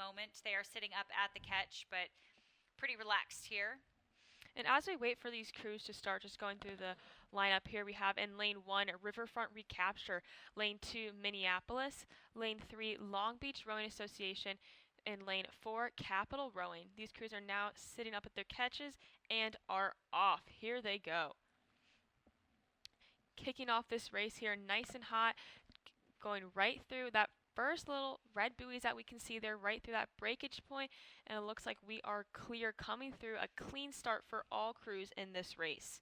moment. They are sitting up at the catch, but pretty relaxed here. And as we wait for these crews to start, just going through the lineup here, we have in lane 1, Riverfront Recapture, lane 2, Minneapolis, lane 3, Long Beach Rowing Association, in lane 4, Capital Rowing. These crews are now sitting up at their catches and are off. Here they go. Kicking off this race here nice and hot, going right through that first little red buoys that we can see there, right through that breakage point, and it looks like we are clear, coming through a clean start for all crews in this race.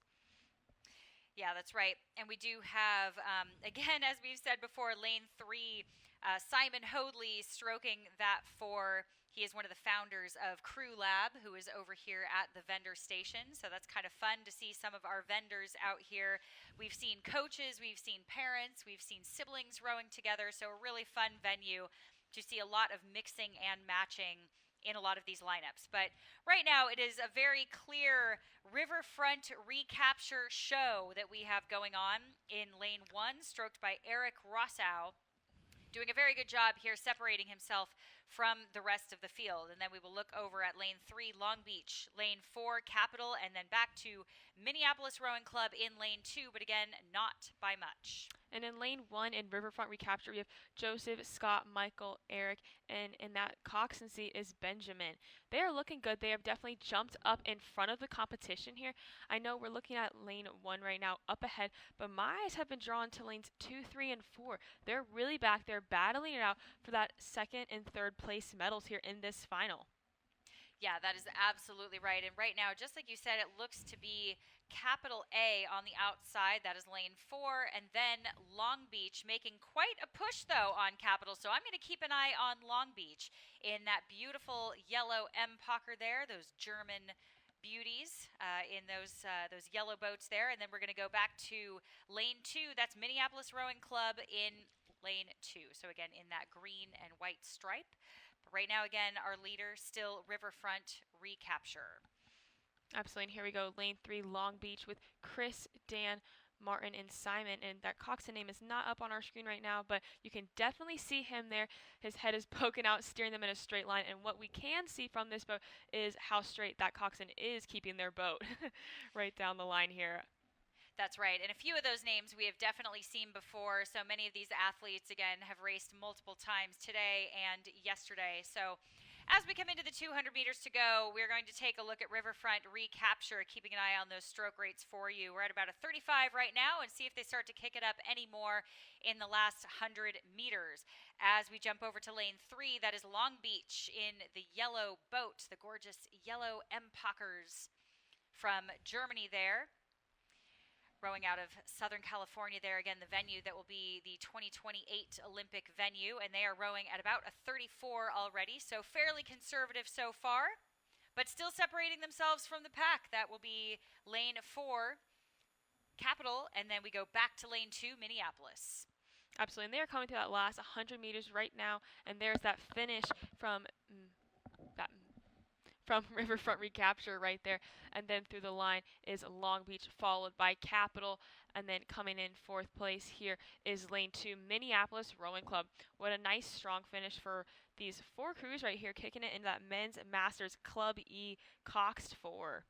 Yeah, that's right. And we do have, again, as we've said before, lane 3, Simon Hoadley stroking that 4. He is one of the founders of Crew Lab, who is over here at the vendor station. So that's kind of fun to see some of our vendors out here. We've seen coaches, we've seen parents, we've seen siblings rowing together. So a really fun venue to see a lot of mixing and matching in a lot of these lineups. But right now it is a very clear riverfront recapture show that we have going on in lane 1, stroked by Eric Rossow, doing a very good job here separating himself from the rest of the field. And then we will look over at lane 3, Long Beach, lane 4, Capital, and then back to Minneapolis Rowing Club in lane 2, but again, not by much. And in lane 1 in Riverfront Recapture, we have Joseph, Scott, Michael, Eric, and in that coxswain seat is Benjamin. They are looking good. They have definitely jumped up in front of the competition here. I know we're looking at lane 1 right now, up ahead, but my eyes have been drawn to lanes 2, 3, and 4. They're really back there battling it out for that second and third place medals here in this final. Yeah, that is absolutely right. And right now, just like you said, it looks to be Capital A on the outside. That is lane 4. And then Long Beach making quite a push, though, on Capital. So I'm going to keep an eye on Long Beach in that beautiful yellow M-Pocker there, those German beauties in those yellow boats there. And then we're going to go back to lane 2. That's Minneapolis Rowing Club in lane 2. So again, in that green and white stripe. But right now, again, our leader still Riverfront Recapture. Absolutely. And here we go, lane 3, Long Beach, with Chris, Dan, Martin, and Simon. And that coxswain name is not up on our screen right now, but you can definitely see him there. His head is poking out, steering them in a straight line. And what we can see from this boat is how straight that coxswain is keeping their boat right down the line here. That's right. And a few of those names we have definitely seen before. So many of these athletes, again, have raced multiple times today and yesterday. So as we come into the 200 meters to go, we're going to take a look at Riverfront Recapture, keeping an eye on those stroke rates for you. We're at about a 35 right now, and see if they start to kick it up any more in the last 100 meters. As we jump over to lane 3, that is Long Beach in the yellow boat, the gorgeous yellow M-Pockers from Germany there. Rowing out of Southern California there, again, the venue that will be the 2028 Olympic venue, and they are rowing at about a 34 already, so fairly conservative so far, but still separating themselves from the pack. That will be lane 4, Capital, and then we go back to lane 2, Minneapolis. Absolutely, and they are coming through that last 100 meters right now, and there's that finish from Riverfront Recapture right there. And then through the line is Long Beach, followed by Capital. And then coming in 4th place here is lane 2, Minneapolis Rowing Club. What a nice, strong finish for these 4 crews right here, kicking it into that men's Masters Club E Coxed 4.